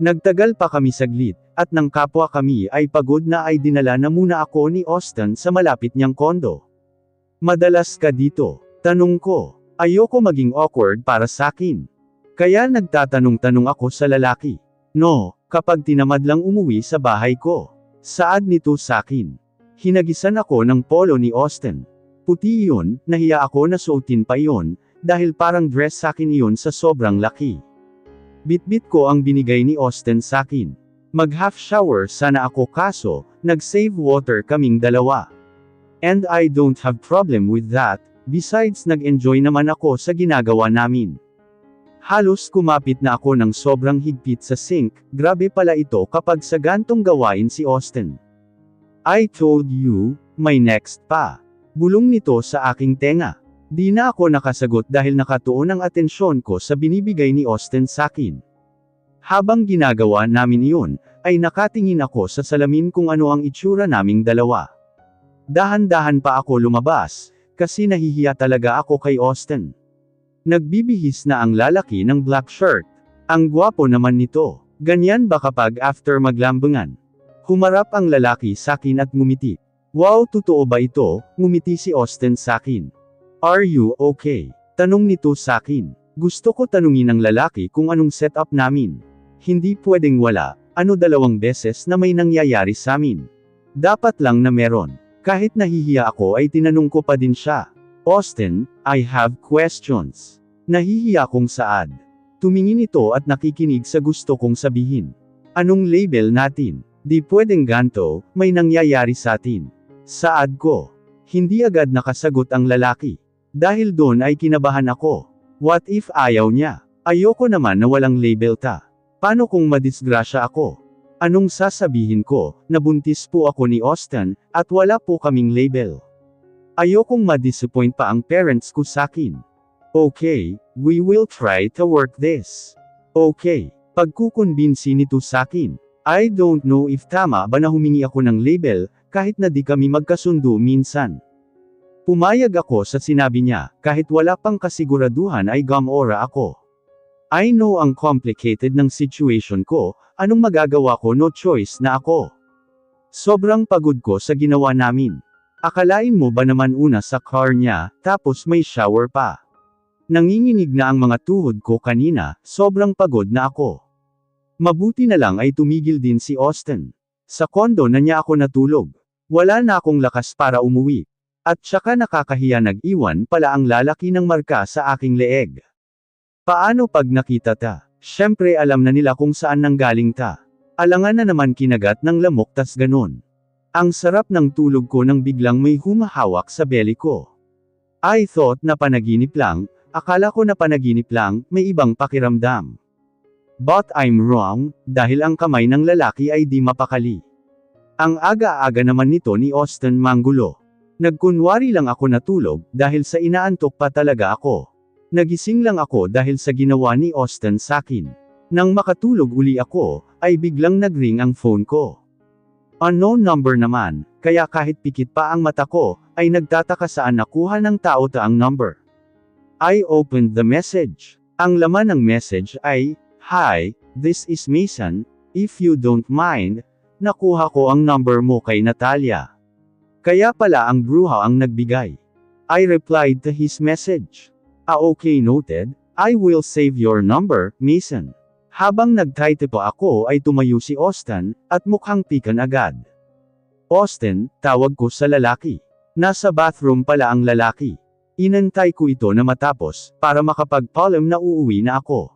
Nagtagal pa kami saglit, at nang kapwa kami ay pagod na ay dinala na muna ako ni Austin sa malapit niyang kondo. Madalas ka dito? Tanong ko. Ayoko maging awkward para sakin. Kaya nagtatanong-tanong ako sa lalaki. No, kapag tinamad lang umuwi sa bahay ko. Saad nito sakin. Hinagisan ako ng polo ni Austin. Puti iyon, nahiya ako na suotin pa iyon, dahil parang dress sakin iyon sa sobrang laki. Bitbit ko ang binigay ni Austin sakin. Mag-half shower sana ako kaso, nag-save water kaming dalawa. And I don't have problem with that, besides nag-enjoy naman ako sa ginagawa namin. Halos kumapit na ako ng sobrang higpit sa sink, grabe pala ito kapag sa gantong gawain si Austin. I told you, may next pa. Bulong nito sa aking tenga. Di na ako nakasagot dahil nakatuon ang atensyon ko sa binibigay ni Austin sakin. Habang ginagawa namin iyon, ay nakatingin ako sa salamin kung ano ang itsura naming dalawa. Dahan-dahan pa ako lumabas, kasi nahihiya talaga ako kay Austin. Nagbibihis na ang lalaki ng black shirt. Ang gwapo naman nito. Ganyan ba kapag after maglambangan? Humarap ang lalaki sakin at ngumiti. Wow, totoo ba ito? Ngumiti si Austin sakin. Are you okay? Tanong nito sakin. Gusto ko tanungin ng lalaki kung anong setup namin. Hindi pwedeng wala, ano 2 beses na may nangyayari sa amin. Dapat lang na meron. Kahit nahihiya ako ay tinanong ko pa din siya. Austin, I have questions. Nahihiya kong saad. Tumingin ito at nakikinig sa gusto kong sabihin. Anong label natin? Di pwedeng ganto, may nangyayari sa atin. Saad ko. Hindi agad nakasagot ang lalaki. Dahil doon ay kinabahan ako. What if ayaw niya? Ayoko naman na walang label ta. Paano kung madisgrasya ako? Anong sasabihin ko, nabuntis po ako ni Austin, at wala po kaming label. Ayokong ma-disappoint pa ang parents ko sakin. Okay, we will try to work this. Okay, pagkukumbinsi nito sakin. I don't know if tama ba na humingi ako ng label, kahit na di kami magkasundo minsan. Pumayag ako sa sinabi niya, kahit wala pang kasiguraduhan ay gumora ako. I know ang complicated ng situation ko, anong magagawa ko, no choice na ako. Sobrang pagod ko sa ginawa namin. Akalain mo ba naman una sa car niya, tapos may shower pa. Nanginginig na ang mga tuhod ko kanina, sobrang pagod na ako. Mabuti na lang ay tumigil din si Austin. Sa kondo na niya ako natulog. Wala na akong lakas para umuwi. At saka nakakahiya, nag-iwan pala ang lalaki ng marka sa aking leeg. Paano pag nakita ta? Syempre alam na nila kung saan nanggaling ta. Alangan na naman kinagat ng lamok tas ganon. Ang sarap ng tulog ko nang biglang may humahawak sa belly ko. I thought na panaginip lang, akala ko na panaginip lang, may ibang pakiramdam. But I'm wrong, dahil ang kamay ng lalaki ay di mapakali. Ang aga-aga naman nito ni Austin manggulo. Nagkunwari lang ako natulog, dahil sa inaantok pa talaga ako. Nagising lang ako dahil sa ginawa ni Austin sakin. Nang makatulog uli ako, ay biglang nagring ang phone ko. Unknown number naman, kaya kahit pikit pa ang mata ko, ay nagtataka saan nakuha ng tao ang number. I opened the message. Ang laman ng message ay, Hi, this is Mason, if you don't mind, nakuha ko ang number mo kay Natalia. Kaya pala ang bruha ang nagbigay. I replied to his message. Okay, noted, I will save your number, Mason. Habang nagtype pa ako ay tumayo si Austin, at mukhang pikan agad. Austin, tawag ko sa lalaki. Nasa bathroom pala ang lalaki. Inantay ko ito na matapos, para makapag-palm na uuwi na ako.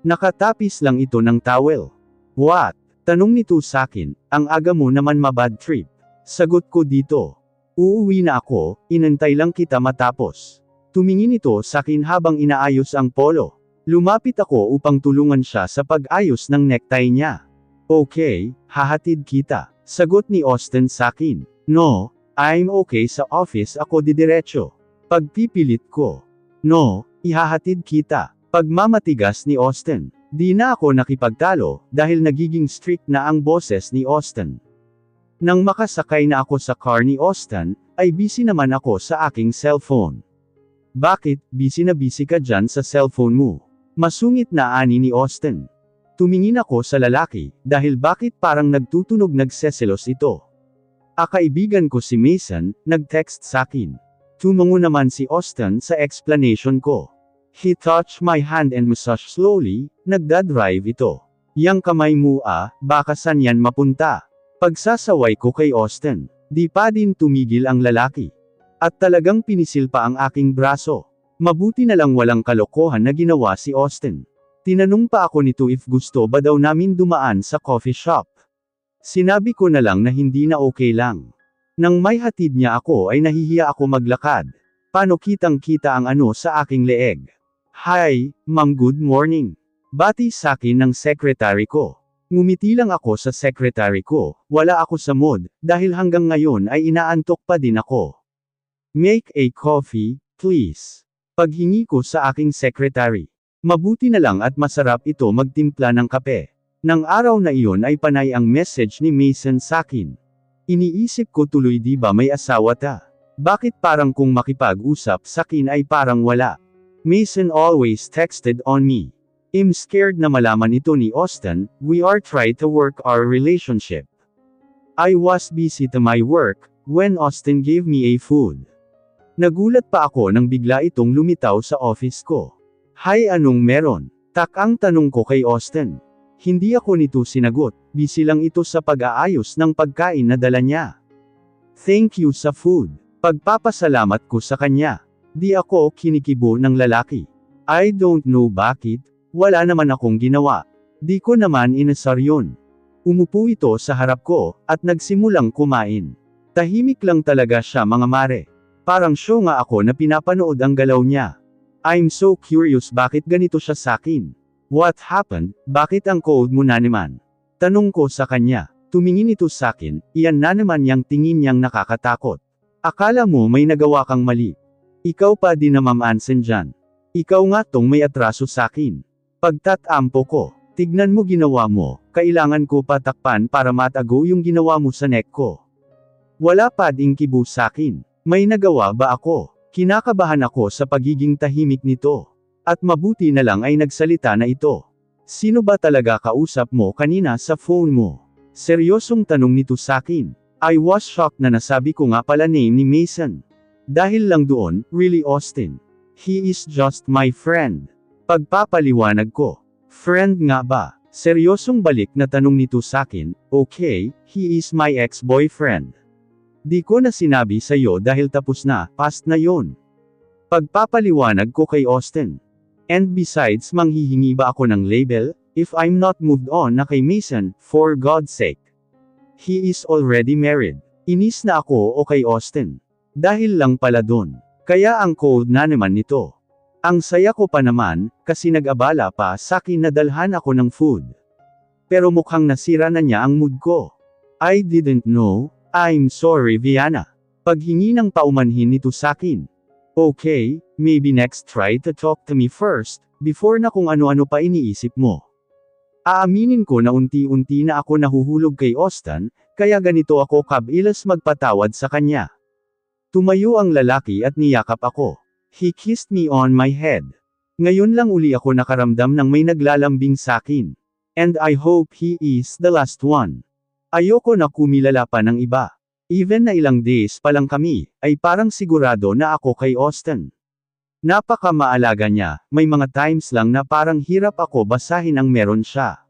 Nakatapis lang ito ng towel. What? Tanong nito sakin, ang aga mo naman mabad trip. Sagot ko dito. Uuwi na ako, inantay lang kita matapos. Tumingin ito sakin habang inaayos ang polo. Lumapit ako upang tulungan siya sa pag-ayos ng necktie niya. Okay, hahatid kita. Sagot ni Austin sakin. No, I'm okay sa office ako didiretso. Pagpipilit ko. No, ihahatid kita. Pagmamatigas ni Austin. Di na ako nakipagtalo, dahil nagiging strict na ang boses ni Austin. Nang makasakay na ako sa car ni Austin, ay busy naman ako sa aking cellphone. Bakit, busy na busy ka dyan sa cellphone mo? Masungit na ani ni Austin. Tumingin ako sa lalaki, dahil bakit parang nagtutunog nagseselos ito. Kaibigan ko si Mason, nag-text sakin. Tumango naman si Austin sa explanation ko. He touched my hand and massaged slowly, nagdadrive ito. Yang kamay mo baka san yan mapunta. Pagsasaway ko kay Austin, di pa din tumigil ang lalaki. At talagang pinisil pa ang aking braso. Mabuti na lang walang kalokohan na ginawa si Austin. Tinanong pa ako nito if gusto ba daw namin dumaan sa coffee shop. Sinabi ko na lang na hindi na okay lang. Nang may hatid niya ako ay nahihiya ako maglakad. Paano kitang-kita ang ano sa aking leeg? Hi, ma'am, good morning. Bati sakin ng secretary ko. Ngumiti lang ako sa secretary ko, wala ako sa mood, dahil hanggang ngayon ay inaantok pa din ako. Make a coffee, please. Paghingi ko sa aking secretary. Mabuti na lang at masarap ito magtimpla ng kape. Nang araw na iyon ay panay ang message ni Mason sakin. Iniisip ko tuloy, di ba may asawa ta? Bakit parang kung makipag-usap sakin ay parang wala? Mason always texted on me. I'm scared na malaman ito ni Austin, we are trying to work our relationship. I was busy to my work, when Austin gave me a food. Nagulat pa ako nang bigla itong lumitaw sa office ko. Hi, anong meron? Ang tanong ko kay Austin. Hindi ako nito sinagot, busy lang ito sa pag-aayos ng pagkain na dala niya. Thank you sa food. Pagpapasalamat ko sa kanya. Di ako kinikibo ng lalaki. I don't know bakit, wala naman akong ginawa. Di ko naman inasar yun. Umupo ito sa harap ko, at nagsimulang kumain. Tahimik lang talaga siya mga mare. Parang show nga ako na pinapanood ang galaw niya. I'm so curious bakit ganito siya sakin. What happened? Bakit ang cold mo na naman? Tanong ko sa kanya. Tumingin ito sakin, iyan na naman yang tingin niyang nakakatakot. Akala mo may nagawa kang mali. Ikaw pa din na mamansin dyan. Ikaw nga tong may atraso sakin. Pagtatampo ko, tignan mo ginawa mo, kailangan ko patakpan para matago yung ginawa mo sa neck ko. Wala pa ding kibo sakin. May nagawa ba ako? Kinakabahan ako sa pagiging tahimik nito. At mabuti na lang ay nagsalita na ito. Sino ba talaga kausap mo kanina sa phone mo? Seryosong tanong nito sakin. I was shocked na nasabi ko nga pala name ni Mason. Dahil lang doon, really Austin. He is just my friend. Pagpapaliwanag ko. Friend nga ba? Seryosong balik na tanong nito sakin. Okay, he is my ex-boyfriend. Di ko na sinabi sa'yo dahil tapos na, past na yon. Pagpapaliwanag ko kay Austin. And besides, manghihingi ba ako ng label, if I'm not moved on na kay Mason, for God's sake. He is already married. Inis na ako o kay Austin. Dahil lang pala dun. Kaya ang cold na naman nito. Ang saya ko pa naman, kasi nag-abala pa sakin na dalhan ako ng food. Pero mukhang nasira na niya ang mood ko. I didn't know. I'm sorry Viana. Paghingi ng paumanhin nito sakin. Okay, maybe next try to talk to me first, before na kung ano-ano pa iniisip mo. Aaminin ko na unti-unti na ako nahuhulog kay Austin, kaya ganito ako kabilis magpatawad sa kanya. Tumayo ang lalaki at niyakap ako. He kissed me on my head. Ngayon lang uli ako nakaramdam ng may naglalambing sakin. And I hope he is the last one. Ayoko na kumilala pa ng iba. Even na ilang days pa lang kami, ay parang sigurado na ako kay Austin. Napaka-maalaga niya, may mga times lang na parang hirap ako basahin ang meron siya.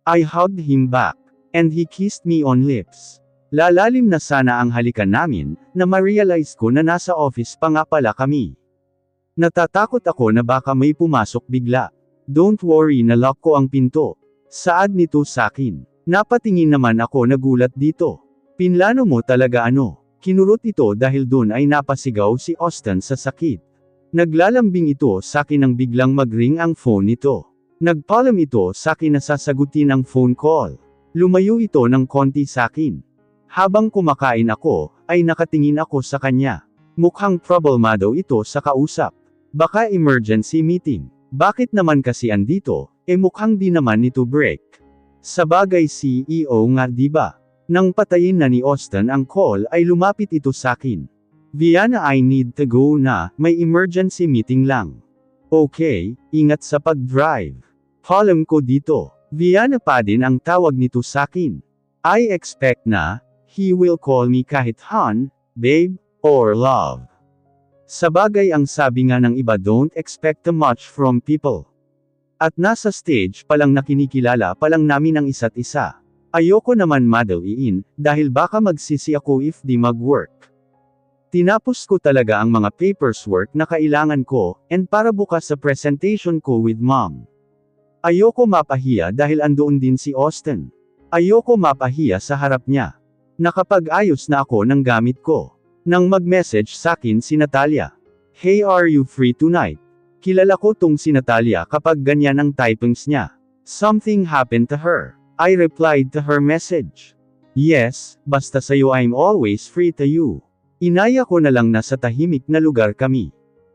I hugged him back, and he kissed me on lips. Lalalim na sana ang halikan namin, na ma-realize ko na nasa office pa nga pala kami. Natatakot ako na baka may pumasok bigla. Don't worry, na-lock ko ang pinto. Saad nito sakin. Napatingin naman ako nagulat dito. Pinlano mo talaga ano? Kinurot ito dahil dun ay napasigaw si Austin sa sakit. Naglalambing ito sakin nang biglang mag-ring ang phone nito. Nagpaalam ito sakin na sasagutin ang phone call. Lumayo ito ng konti sakin. Habang kumakain ako, ay nakatingin ako sa kanya. Mukhang problemado ito sa kausap. Baka emergency meeting. Bakit naman kasi andito, mukhang di naman nito break. Sabagay CEO nga diba? Nang patayin na ni Austin ang call ay lumapit ito sakin. Viana, I need to go na, may emergency meeting lang. Okay, ingat sa pag-drive. Paalam ko dito. Viana pa din ang tawag nito sakin. I expect na, he will call me kahit hon, babe, or love. Sabagay ang sabi nga ng iba don't expect too much from people. At nasa stage palang nakinikilala palang namin ang isa't isa. Ayoko naman madaliin, dahil baka magsisi ako if di mag-work. Tinapos ko talaga ang mga paperwork na kailangan ko, and para bukas sa presentation ko with mom. Ayoko mapahiya dahil andoon din si Austin. Ayoko mapahiya sa harap niya. Nakapag-ayos na ako ng gamit ko. Nang mag-message sakin si Natalia. Hey, are you free tonight? Kilala ko tong si Natalia kapag ganyan ang typings niya. Something happened to her. I replied to her message. Yes, basta sa'yo I'm always free to you. Inaya ko na lang na sa tahimik na lugar kami.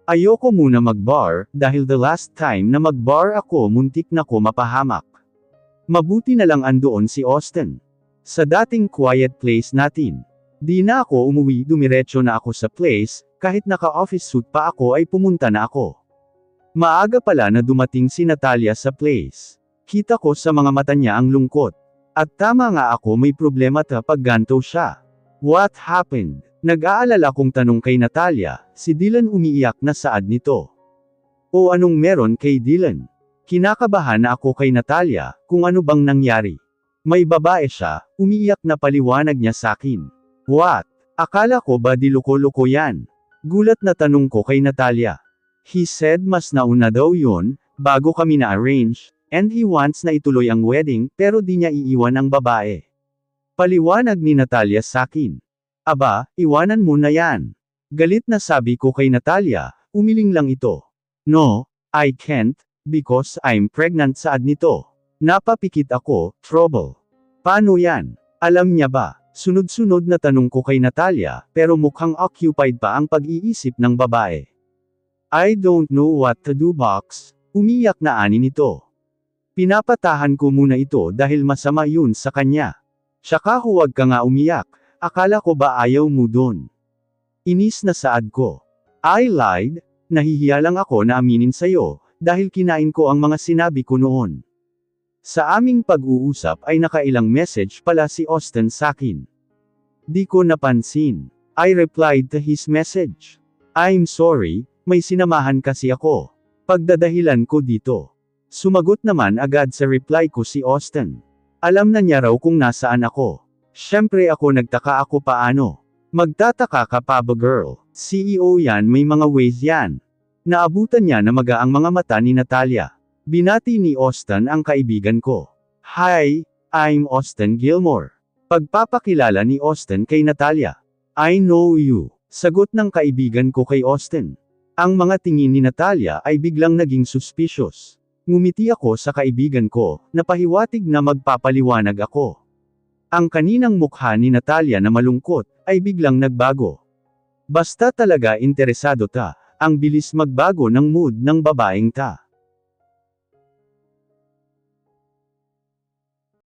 Ayoko muna mag-bar, dahil the last time na mag-bar ako muntik na ko mapahamak. Mabuti na lang andoon si Austin. Sa dating quiet place natin. Di na ako umuwi, dumiretso na ako sa place, kahit naka-office suit pa ako ay pumunta na ako. Maaga pala na dumating si Natalia sa place. Kita ko sa mga mata niya ang lungkot. At tama nga ako may problema pag ganto siya. What happened? Nag-aalala kong tanong kay Natalia, si Dylan umiiyak na saad nito. O anong meron kay Dylan? Kinakabahan na ako kay Natalia, kung ano bang nangyari. May babae siya, umiiyak na paliwanag niya sakin. What? Akala ko ba di loko-loko yan? Gulat na tanong ko kay Natalia. He said mas nauna daw yun, bago kami na-arrange, and he wants na ituloy ang wedding, pero di niya iiwan ang babae. Paliwanag ni Natalia sakin. Aba, iwanan mo na yan. Galit na sabi ko kay Natalia, umiling lang ito. No, I can't, because I'm pregnant saad nito. Napapikit ako, trouble. Paano yan? Alam niya ba? Sunod-sunod na tanong ko kay Natalia, pero mukhang occupied pa ang pag-iisip ng babae. I don't know what to do box, umiyak na ani nito. Pinapatahan ko muna ito dahil masama yun sa kanya. Tsaka huwag ka nga umiyak. Akala ko ba ayaw mo dun? Inis na saad ko. I lied, nahihiya lang ako na aminin sa'yo, dahil kinain ko ang mga sinabi ko noon. Sa aming pag-uusap ay nakailang message pala si Austin sakin. Di ko napansin. I replied to his message. I'm sorry, may sinamahan kasi ako. Pagdadahilan ko dito. Sumagot naman agad sa reply ko si Austin. Alam na niya raw kung nasaan ako. Siyempre ako nagtaka ako paano. Magtataka ka pa ba girl? CEO yan may mga ways yan. Naabutan niya na maga ang mga mata ni Natalia. Binati ni Austin ang kaibigan ko. Hi, I'm Austin Gilmore. Pagpapakilala ni Austin kay Natalia. I know you. Sagot ng kaibigan ko kay Austin. Ang mga tingin ni Natalia ay biglang naging suspicious. Ngumiti ako sa kaibigan ko, napahiwatig na magpapaliwanag ako. Ang kaninang mukha ni Natalia na malungkot, ay biglang nagbago. Basta talaga interesado ta, ang bilis magbago ng mood ng babaeng ta.